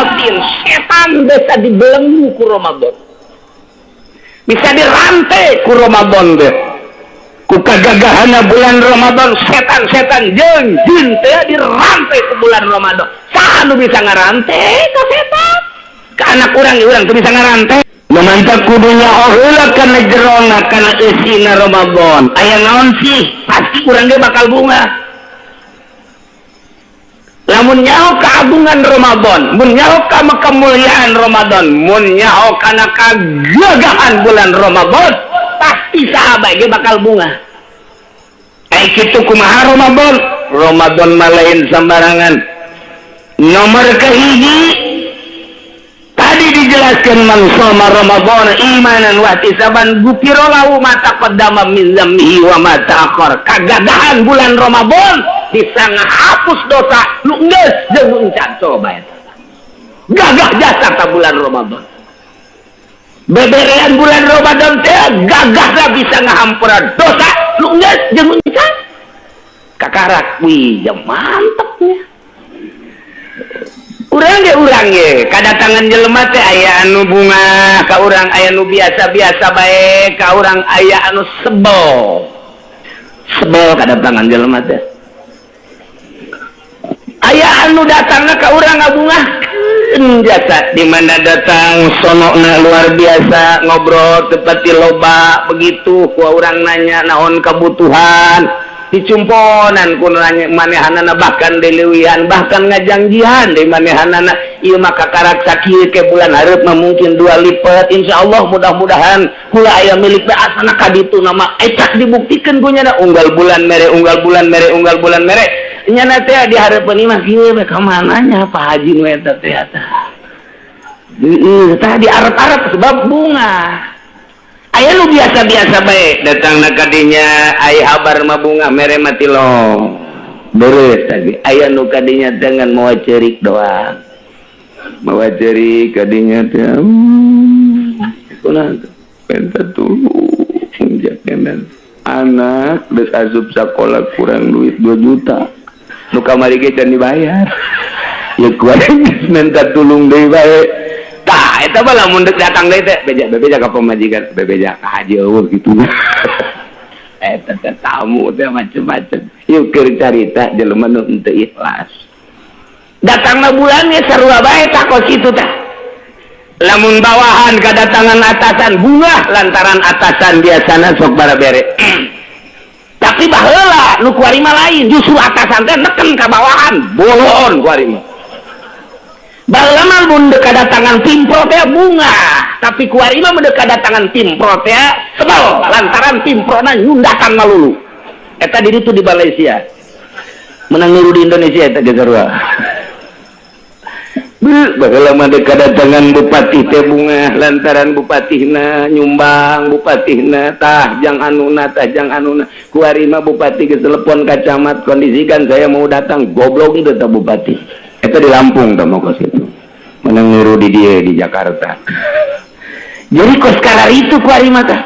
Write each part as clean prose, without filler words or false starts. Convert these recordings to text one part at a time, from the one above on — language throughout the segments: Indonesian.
batin setan bisa dibelenggu ku Ramadan, bisa dirantai ku Ramadan deh. Ku kagagahana bulan Ramadan setan-setan jeung jin teh dirantai ke bulan Ramadan. Saha nu bisa ngarantai ka setan? Ka anak urang teu bisa ngarantai. Mantap kudunya heula kana jerona kana eusina Ramadan. Aya naon sih? Pasti urang ge bakal bunga. Lamun nyaho keagungan Ramadan, mun nyaho ka kemuliaan Ramadan, mun nyaho kana kagagahan bulan Ramadan, pasti sahabat ge bakal bunga. Kayak gitu kumaha Ramadan? Ramadan malain sembarangan. Nomor kahiji tadi dijelaskan man shoma Ramadan imanan wa ihtisaban ghufira lahu ma taqaddama min dzambihi wa ma ta'akhkhar. Kagagahan bulan Ramadan bisa ngahapus dosa nu geus jeung nu encan. Coba eta. Gagah jasa ka bulan Ramadan. Beberean bulan Ramadan teh gagahna bisa ngahampura dosa nu geus jeung nu encan. Kakarak wih, ya mantepnya. Urang ge kadatangan jelema teh aya anu bunga ka urang, aya anu biasa-biasa bae ka urang, aya anu sebel kadatangan jelema teh. Aya anu datangna ka urang ngabungahkeun jasa, di mana datang sonona luar biasa, ngobrol tepati loba begitu, ku urang nanya naon kebutuhan, dicumponan ku nanya manehanana, bahkan diliwihan, bahkan ngajangjihan di manehanana. Ieu mah kakarak sakieu ke bulan hareup mah mungkin 2 lipat, insyaallah mudah-mudahan kula aya milik asana ka ditu nama ecak dibuktikeun ku nya unggal bulan mere nyana teh di hareupeun mah kieu we ka mananya Pak Haji nu eta teh tah di arep-arep sebab bunga. Aya nu biasa-biasa bae datangna ka dinya aya habar mah bunga mere mati lo beres tadi. Aya nu ka dinya dengan moal ceurik doang, mawa ceurik ka dinya teh kunaon penta tuluy jakenan anak geus asup sakola kurang duit 2 juta nu kamari ge can dibayar ya kuaring minta tulung deui bae. Tah eta mah lamun deuk datang deui teh bebeja ka pamajikan, bebeja ka haji eueuh kitu. Eta teh tamu teh macem-macem. Ieu keur carita jelema nu teu ikhlas. Datangna bulan ge sarua bae tah kos kitu tah. Lamun bawahan kadatangan atasan bunga lantaran atasan biasana sok barabere. Tapi baheula nu kuari mah lain, justru atasan teh neken ka bawahan, bolon kuari mah. Baheula mah mun kadatangan timpro teh bunga, tapi kuari mah mun kadatangan timpro teh sebel lantaran timprona nyundakan malulu. Eta di ditu di Malaysia. Menang niru di Indonesia eta ge sarua. Baheula mah kadatangan bupati teh bunga lantaran bupatihna nyumbang, bupatihna tah jang anuna kuari mah bupati geus telepon ka camat kondisikan saya mau datang, goblok itu tah bupati. Eta di Lampung tah mau kos itu. Menang niru di dieu di Jakarta. Jadi kos kalar itu kuari mah tah.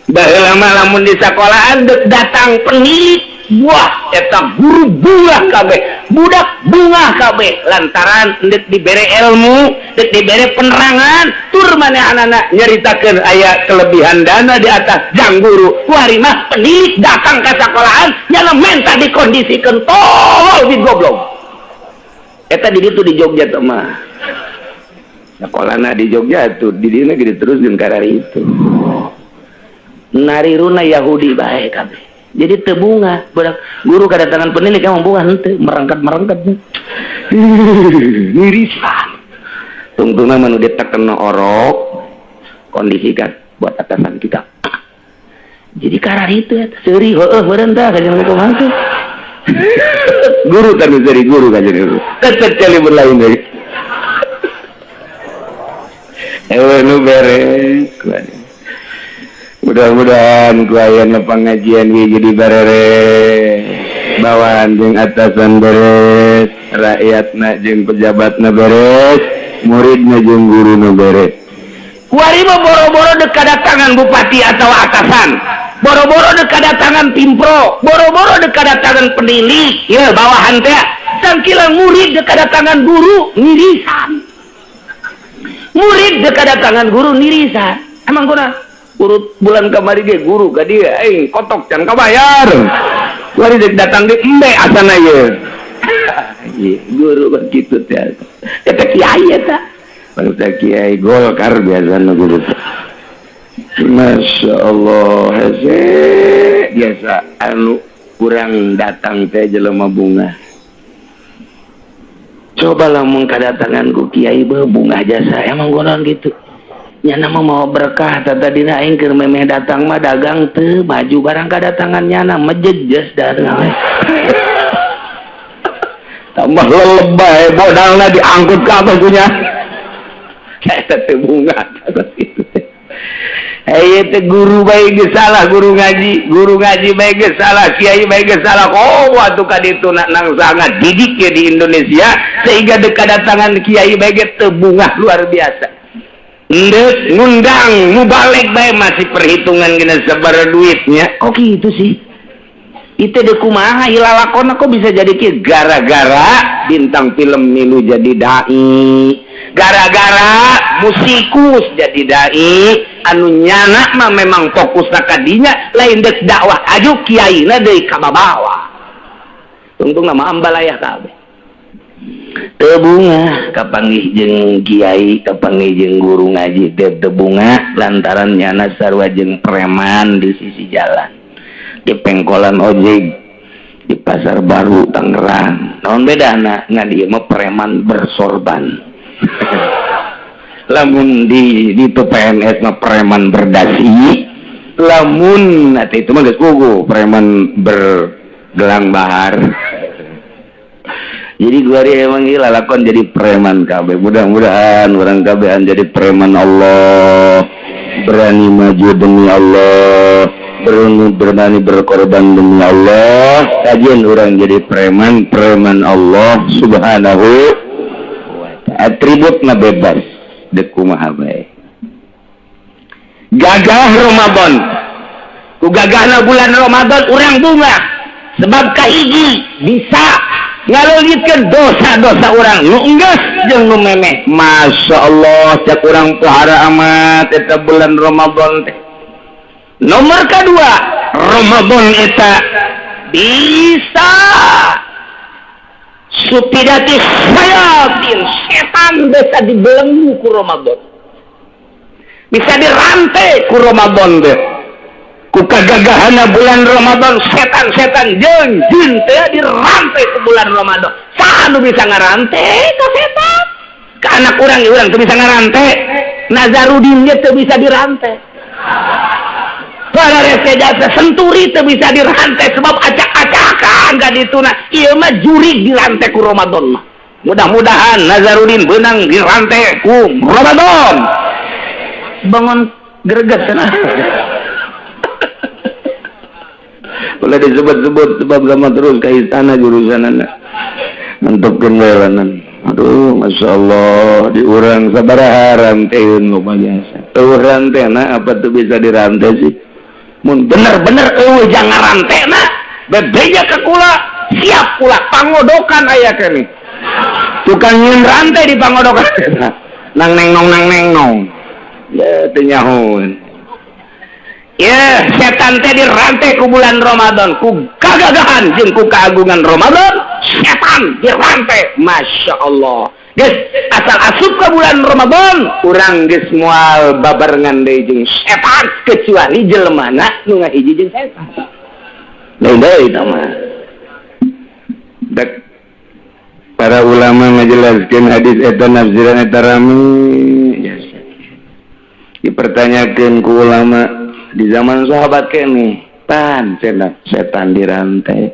Baheula mah lamun di sakolahan datang penilik buah eta guru bunga kabeh, budak bunga kabeh lantaran dek dibere ilmu, dek dibere penerangan, tur manehanana nyaritakeun aya kelebihan dana di atas jang guru. Kuari mah penilik datang ka sakolahan nyana menta dikondisikeun tolol di goblok. Eta di ditu di Jogja teh mah. Sakolana di Jogja tuh di dieu ge diteruskeun karari itu. Nariruna Yahudi bae kabeh. Jadi teu bunga, budak guru kadatangan penilik emang bunga henteu merangkat mirisan. Tungtungna manu ditekeun orok kondisikan buat atasan kita. Jadi karar itu ya seuri heueuh meureun tah kajian kumaha teh. Guru kan seuri guru kajian guru. Tetep cali lain deui. Nu beres. Mudah-mudahan kuayana pengajian wi jadi barere bawahan jeung atasan beres, rakyatna jeung pejabatna beres, muridna jeung guruna beres. Kuari mah boro-boro dek kadatangan bupati atau atasan, boro-boro dek kadatangan timpro, boro-boro dek kadatangan penilik, ya bawahan teh, sangkilang murid dek kadatangan guru ngirisan. murid dekadatangan guru nirisa emang kuna urut bulan kamari ge guru ka dia kotok can kabayar wari dek datang di embe asana ye guru begitu teh eta kiai eta bangsa kiai Golkar biasana guru Masya Allah biasa anu kurang datang teh jelema bunga cobalah mengkadatangan ku kiai bunga jasa emang gonon gitu nya nama mau berkah tadina aing keur memeh datang mah dagang teu maju barang kadatangan nyana mejejes darah tambah lelebay modalna diangkut ka apa punya eta teh bunga gitu teh teh guru bae ge salah guru ngaji bae ge salah kiai bae ge salah atuh ka ditu nang sangat didik ya di Indonesia sehingga dekadatangan kiai bae ge teu bunga luar biasa ngundang mubalik bae masih perhitungan gina sabar duitnya kok gitu sih itu deh kumaha ilalakona kok bisa jadi kieu gara-gara bintang film milu jadi dai gara-gara musikus jadi dai anu nyana mah memang fokus kadinya lain dek dakwah aju kiaina deui ka bawah tungtung nama ambalayah kabeh teu bunga kapanggih jeung kiai kapanggih jeung guru ngaji teu bunga lantaran nyana sarua jeung preman di sisi jalan di pengkolan ojek di pasar baru Tangerang naon bedana ngan ieu mah preman bersorban lamun di PNS mah preman berdasi lamun atuh itu mah geus puguh preman bergelang bahar jadi gua emang gila lakon jadi preman kabeh mudah-mudahan orang kabehan jadi preman Allah berani maju demi Allah berani berkorban demi Allah kajian orang jadi preman Allah subhanahu wa ta'ala atributna bebas dek kumaha bae gagah Ramadan ku gagahna bulan Ramadan urang bunga sebab kahiji bisa ngalulitkeun dosa-dosa urang nu enggeus jeung nu memeh Masya Allah cak urang pohara amat eta bulan Ramadan teh nomor kedua Ramadan eta bisa supidati sayatin setan bisa dibelenggu ku Ramadan bisa dirantai ku Ramadan deh ku kagagahana bulan Ramadan setan-setan jeung jin teh dirantai ku bulan Ramadan sanu bisa ngarantai ka setan ka anak urang teu bisa ngarantai Nazarudin ge teu bisa dirantai para rese jasa senturi teu bisa dirantai sebab acak-acakan ka dituna ieu mah jurig dirantai ku Ramadan mah mudah-mudahan Nazarudin beunang dirantai ku Ramadan bangun greget cenah boleh disebut-sebut sebab lama terus ke istana jurusanana untuk kenwelanan aduh Masya Allah diurang sabaraha ranteun lupa biasa rantena apa tuh bisa dirantai sih mun bener-bener jangan rantena bebeja ke kula siap pula pangodokan aya kene tukang nyeun rantai di pangodokan nang neng nong ya teu nyahoun ya setan teh dirantai ku bulan Ramadan ku gagagahan jeung ku keagungan Ramadan setan dirantai Masya Allah geus asal asup ke bulan Ramadan urang geus moal babarengan deui jeung setan kecuali jelemana nu ngahiji jeung setan lain deui eta mah dak para ulama ngajelaskeun hadis eta nafsiran eta rami dipertanyakeun ku ulama di zaman sahabat kene pan setan dirantai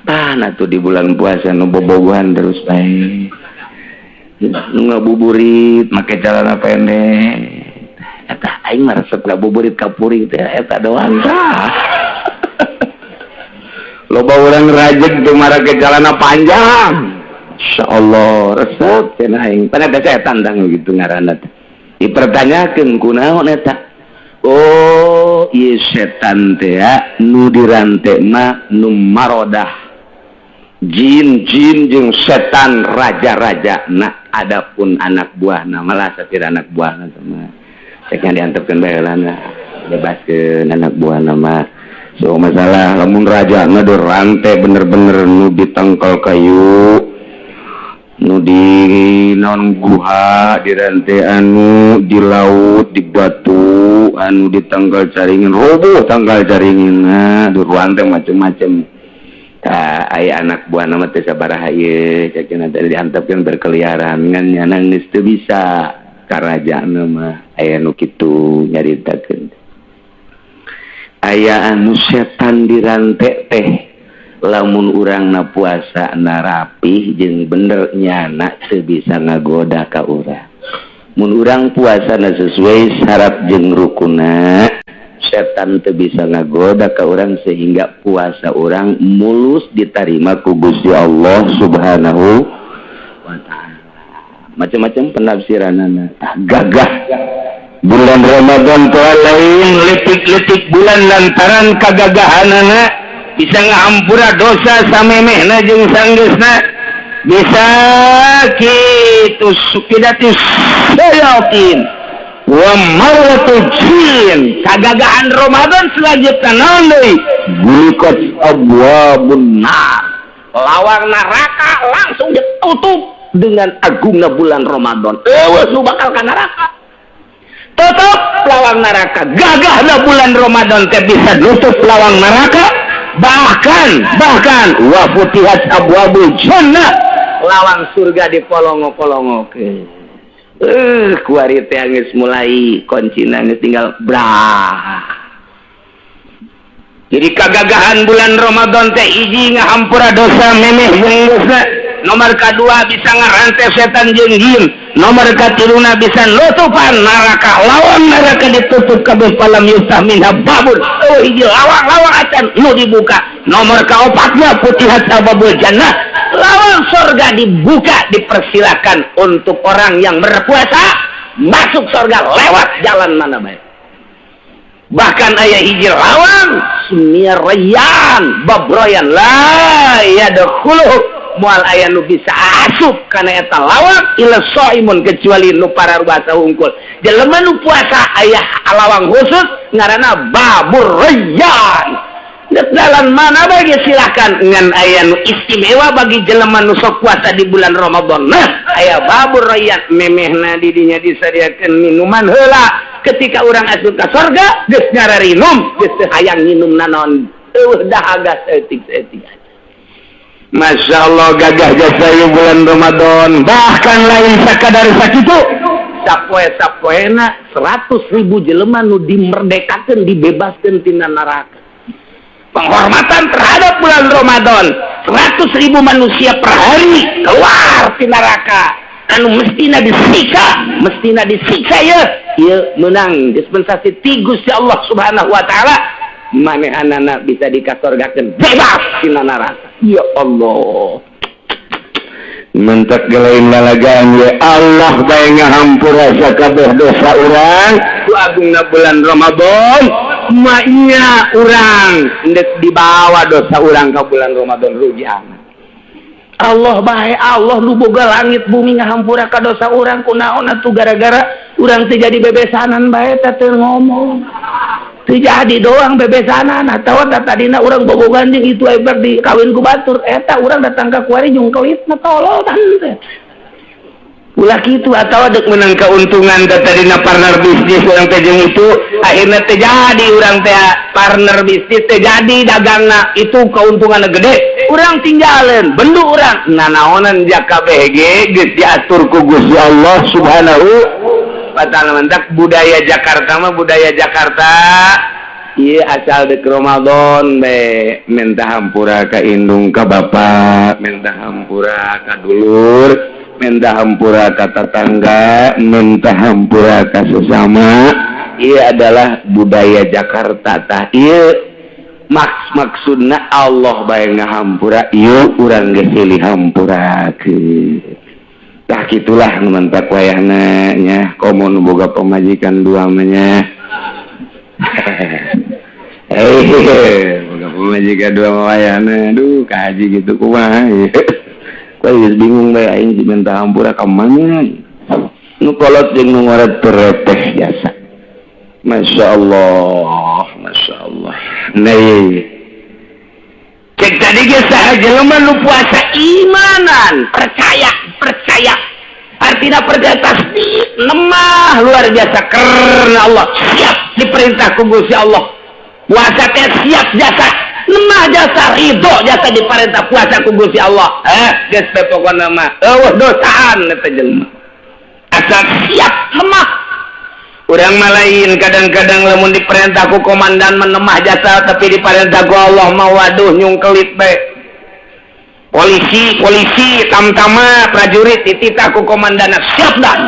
pan atuh di bulan puasa nu bobogohan terus bae nu ngabuburit make celana pendek eta aing mah resep ngabuburit kapuring teh eta doang loba urang rajeg teu make celana panjang insyaallah resep cenah aing pan ada setan tang gitu ngaranna dipertanyakeun kunaon eta oh iya setan teh nu dirante mah nu marodah jin-jin jeung setan raja-raja nah adapun anak buahna malah satir anak buahna sama ceknya diantepkeun bae heulana bebaskeun anak buahna mah so masalah lamun raja na rantai bener-bener nu ditangkal kayu nu di naon guha di rantai anu di laut di batu anu ditangkal caringin roboh tangkal caringin di rantai macem-macem aya anak buah nama teh sabaraha ieu cekeun tadi diantepkeun berkeliaran ngan nyanang geus teu bisa karajaana mah aya nu kitu nyaritakeun aya anu setan di rantai teh lamun urangna puasa na rapih jeung bener nyana teu bisa ngagoda ka urang mun urang puasana sesuai syarat jeung rukunna setan teu bisa ngagoda ka urang sehingga puasa urang mulus diterima ku Gusti Allah Subhanahu wa taala macam-macam penafsiranana gagah bulan Ramadan teh lain letik-letik bulan lantaran kagagahanana bisa ngahampura dosa samemehna jeung sanggeusna bisa kitu sukidatis sayatin wa maratu jin kagagahan Ramadan selanjutnya naon deui gulikat abwabun nar lawang neraka langsung ditutup dengan agungna bulan Ramadan eueuh nu bakal ka neraka tutup lawang neraka gagahna bulan Ramadan teh bisa nutup lawang neraka bahkan wa futihat abwabul jannah lawang surga dipolongo-polongokeun kuari teh geus mulai kuncina geus tinggal brah jadi kagagahan bulan Ramadan teh hiji ngahampura dosa memeh jeung dosa nomor kedua bisa ngarantai setan jeung jin nomor katiluna bisa nutupan neraka lawang neraka ditutup kabeh palam yustah minha babun hiji lawang acan nu dibuka nomor kaopatna putihat abwabul jannah lawang surga dibuka dipersilakan untuk orang yang berpuasa masuk surga lewat jalan mana baik bahkan aya hiji lawang sumia rayyan babroyan la yadkhulu moal aya nu bisa asup kana eta lawang ila shaimun kecuali nu pararuasa hungkul jelema nu puasa aya lawang khusus ngaranna babur rayyan jalan mana bagi silakan ngan aya nu istimewa bagi jelema nu sok puasa di bulan Ramadan nah aya babur rayyan memehna di dinya disadiakeun minuman heula ketika urang asup ka surga geus ngararinum geus hayang nginum naon dahaga seetik-seetik Masya Allah gagah jasa bulan Ramadan bahkan lain sakadar sakitu sapoe-sapoena 100.000 jelema nu dimerdekakeun dibebaskeun tina neraka penghormatan terhadap bulan Ramadan 100.000 manusia per hari keluar di neraka anu mestina disiksa ya menang dispensasi ti Gusti Allah Subhanahu wa taala manehanana bisa dikasorgakeun bebas di neraka ya Allah mentak gelain lalagaan ya Allah bae ngahampura sakabeh dosa urang ku agungna bulan Ramadan maknya urang hendak dibawa dosa urang ka bulan Ramadan rugiana Allah bae Allah nu boga langit bumi ngahampura ka dosa urang kunaon atuh gara-gara urang teh jadi bebesanan bae teh ngomong jadi doang bebesanan atau tadina urang bobogan jeung itu eber di kawin ku batur eta urang datang ka kuari jungkelit na tolol teh ulah kitu atawa deuk menang keuntungan tadina partner bisnis urang teh jeung itu akhirna teh jadi urang teh partner bisnis teh jadi dagangna itu keuntunganna gede urang tinggalin bendu urang nanaonan jakabeh ge geus diatur ku Gusti Allah Subhanahu Padahal mentak budaya Jakarta mah budaya Jakarta iya asal dek Ramadan be minta hampura ka indung ka bapak minta hampura ka dulur minta hampura ka tetangga minta hampura ka sesama iya adalah budaya Jakarta tah iya maksudna Allah bae ngahampura iya urang geus silih hampurakeun lah gitulah mentak wayahna nya komo nu boga pemajikan dua mah nya boga jika dua mawayana aduh kaji gitu kumaha kau bingung bae aing minta hampura ka mana nu kolot jeung nu ngaret terteh jasa Masya Allah nih cek tadi ge saha jelema nu puasa imanan percaya artinya percaya tasdik lemah luar biasa karena Allah siap diperintah ku Gusti Allah puasa teh siap jasa lemah jasa ridho jasa diperintah puasa ku Gusti Allah geus pokona mah eueuh dosaan eta jelema asal siap lemah urang mah lain kadang-kadang lamun diperintah ku komandan menemah jasa tapi diperintah ku Allah mah waduh nyungkelit bae polisi tamtama prajurit dititah ku komandana siap dan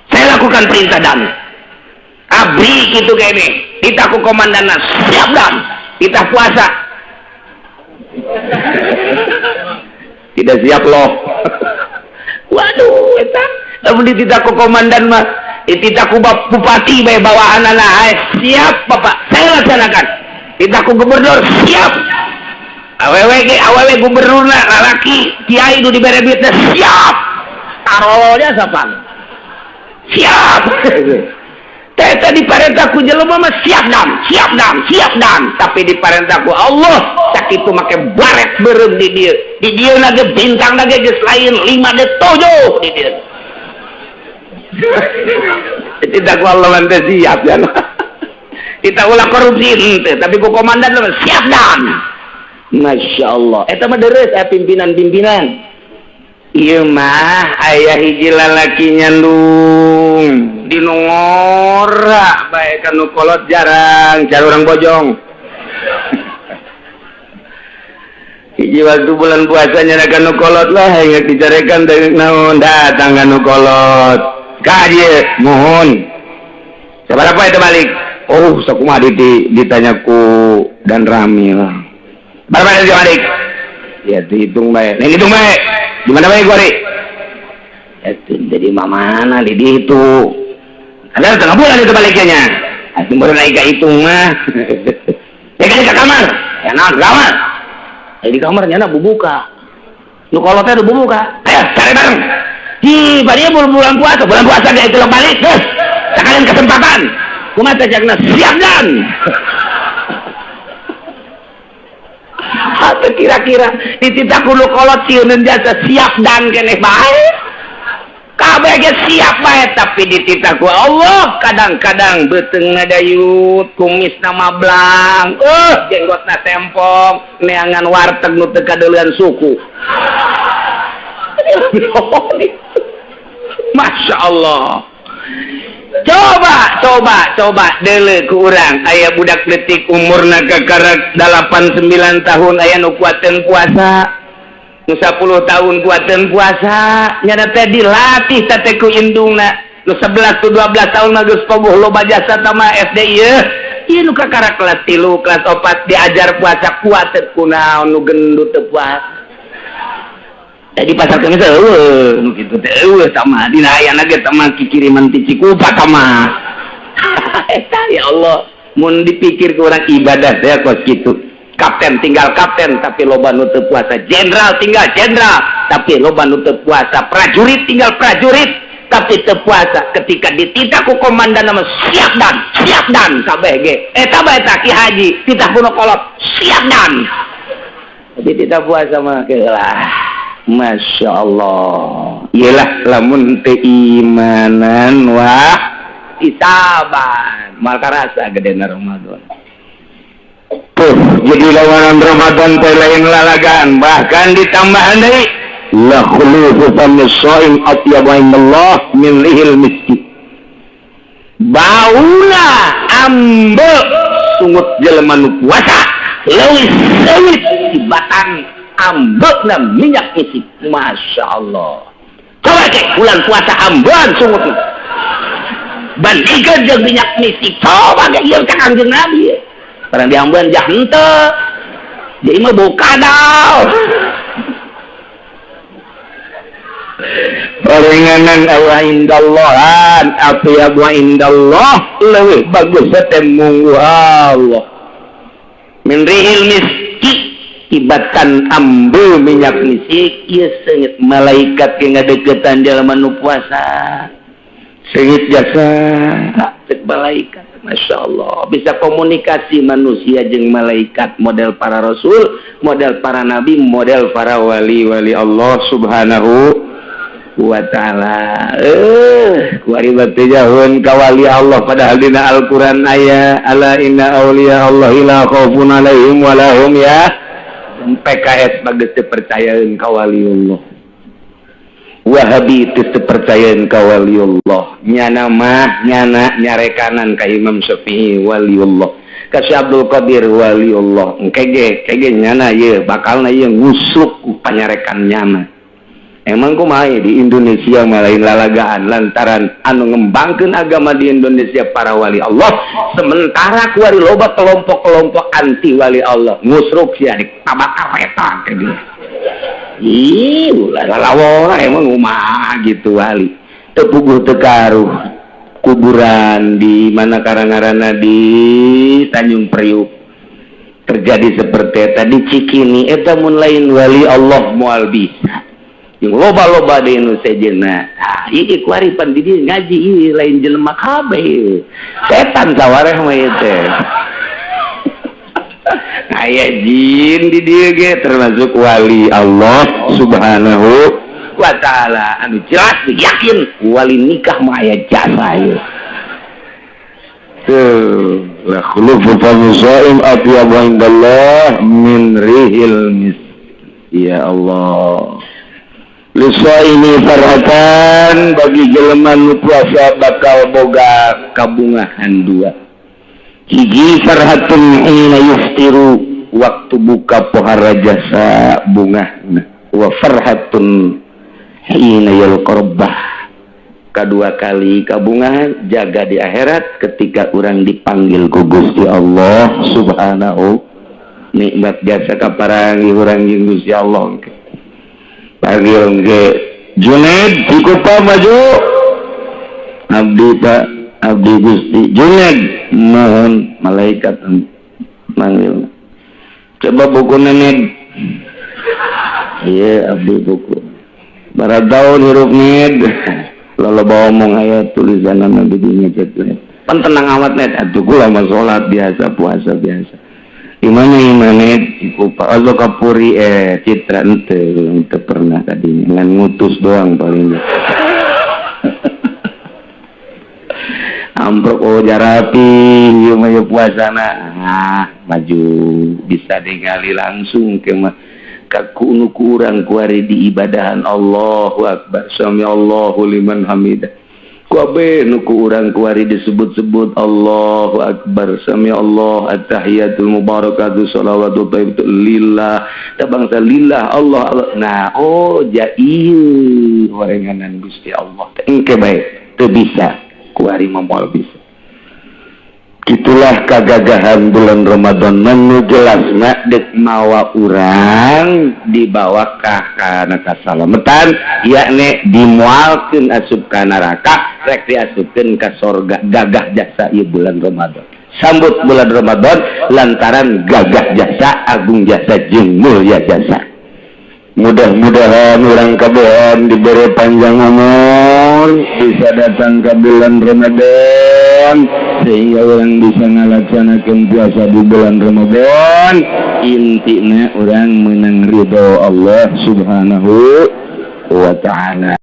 saya lakukan perintah dan abri gitu kayak ini dititah ku komandana siap dan kita puasa tidak siap loh waduh eta lamun dititah ku komandan mah dititah ku bupati bae bawaan anak siap bapak saya laksanakan dititah ku gubernur siap awewe gubernurna lalaki kiai nu dibere duitna siap taronya sapan siap teh diparentah ku jelema mah siap dan tapi diparentah ku Allah sakitu make baret beureum di dieu lagi bintang lagi geus lain 5 de 7 di dieu tidak ku Allah mah siap ya kita ulah korupsi henteu tapi ku komandan mah siap dan Masya Allah eta mah deres pimpinan ieu mah aya hiji lalaki nyandung dinu ngora bae kanu kolot jarang cari orang bojong hiji waktu bulan puasa nyana kanu kolot lah yang dicarekan dari naon datang kanu kolot ka dieu mohon sabaraha eta balik oh sakumaha ditanya ku dan Rami lah berapa yang balik? Ya dihitung baik. Nih hitung baik. Di mana baik gua nih? Itu jadi mana di itu? Ada tengah bulan itu baliknya. Asing baru naik ke hitung mah. Ya kan ke kamar. Ya nah kamar. Di kamarnya nak bubuka. Nu kalau teh bubuka. Ayo cari bareng. Di barieu bulan puasa dia itu balik. Sekalian kesempatan. Kumaha teh jagna siap dan. Atau kira-kira dititah kudu kolot sieuneun jasa siap dan keneh bae kabeh ge siap bae tapi dititah ku Allah kadang-kadang beuteungna dayut kumisna mablang jenggotna tempong neangan warteg nu teu kadeulean suku Masya Allah coba deuleu ku urang aya budak leutik umurna kakarek 89 tahun aya nu kuateun puasa nu 10 tahun kuateun puasa nyana teh dilatih teh ku indungna nu 11 tu 12 tahun mah geus poboh loba jasa tama SD ieu nu kakarek kelas 3 kelas 4 diajar puasa kuat teh kunaon nu gendut teu puasa di pasar kemis nu kitu teh sama dina ayana ge teh mah kikiriman ti Cikupa tama eta ya Allah mun dipikir ke urang ibadah teh kos kitu kapten tinggal kapten tapi loba nu teu puasa jenderal tinggal jenderal tapi loba nu teu puasa prajurit tinggal prajurit tapi teu puasa ketika dititah ku komandan nama siap dan kabeh ge eta bae tak Ki Haji titah kuno kolot siap dan jadi titah puasa mah keulah Masya Allah iyalah lamun teu imanan wah isaban mal karasa gedena Ramadan tuh jadi lawanan Ramadan teh lain lalagaan bahkan ditambahan deui la khulufu fami shaim atyabu indallah min lihil miskin bauna ambe sungut jelema nu puasa leuwih di batang ambekna minyak isik Masya Allah coba cek bulan puasa ambean sungut bandingkan jeung minyak misik coba ge ieu ka Kangjeng Nabi barang diambean jah henteu jadi mah bau kadal Paringanan Allah indallahan atyabu indallah leuwih bagus teh munggu Allah min rihil miski tibatan ambu minyak misik ieu seungit malaikat ge ngadeukeutan jalma nu puasa seungit jasa cek malaikat. Masya Allah bisa komunikasi manusia jeung malaikat, model para rasul, model para nabi, model para wali-wali Allah subhanahu wa ta'ala. Kuari batu jahun kawali Allah padahal dina Al-Quran aya ala inna awliya Allah la khaufun alaihim walahum ya PKS bagus percayaan kawali Allah. Wahabi itu percayaan ka waliullah nyana mah nyana nyarekanan ka Imam Syafi'i waliullah ka Syekh Abdul Qadir waliullah kege nyana ye bakalna ye ngusuk ku panyarekan nyana. Emang kumaha di Indonesia malain lalagaan lantaran anu ngembangkeun agama di Indonesia para wali Allah sementara kuari loba kelompok-kelompok anti wali Allah ngusruk sia tabakar eta ke dia. Ih, lalawora emang umaha gitu wali. Tepuguh tekaruh kuburan di mana karangarana di Tanjung Priuk terjadi seperti eta di Cikini eta mun lain wali Allah moal bisa. Yang loba-loba di Indonesia jenah. Iki kuari pan di dieu ngaji ieu lain jelema kabeh. Setan sawareh mah ieu teh. Aya jin di dieu ge termasuk wali Allah subhanahu wa ta'ala anu jelas yakin wali nikah mah aya jasa ieu. Tuh, la khulufu famusaim atyabu indallah min rihil mis. Ya Allah. Lisa ini farhatan bagi jelema nu puasa bakal boga kabungahan dua. Hiji farhatun ina yuftiru waktu buka pohara jasa bunga wa farhatun ina yalqarbah kedua kali kabungahan jaga di akhirat ketika orang dipanggil ku Gusti Allah subhanahu nikmat jasa kaparangi urang jeung Gusti Allah panggil ge Junaid dikupa maju abdi Pak abdi Gusti Junaid mohon malaikat manggil coba buku nened iya abdi buku barat tahun huruf ned lalu bawa omong ayat tulisan nabi dinya cek pan tenang amat net atuh kula mah salat biasa puasa biasa gimana imanet ikupa Allah kapuri citra ente pernah tadi ngan ngutus doang paling amprok oh jarapi ieu mah puasana maju bisa ningali langsung ke mah kakunu kurang kuari di ibadahan Allahu akbar sami Allahu liman hamidah kuabe nu ku urang kuari disebut-sebut Allahu akbar sami Allah at-tahiyatul mubarakatuh shalawatu thayyibatu lillah tabangsa lillah Allah Allah nah oh jaieu warenganan Gusti Allah engke bae teu bisa kuari moal bisa itulah kagagahan bulan Ramadan menu jelasna dek mawa urang dibawa kana kasalamatan yakni dimualkeun asup ka neraka rek diasupkeun ka surga gagah jasa ieu bulan Ramadan sambut bulan Ramadan lantaran gagah jasa agung jasa jeung mulya jasa. Mudah-mudahan orang kabehan diberi panjang umur bisa datang ke bulan Ramadan sehingga orang bisa ngalaksanakan puasa di bulan Ramadan intinya orang menang ridho Allah subhanahu wa ta'ala.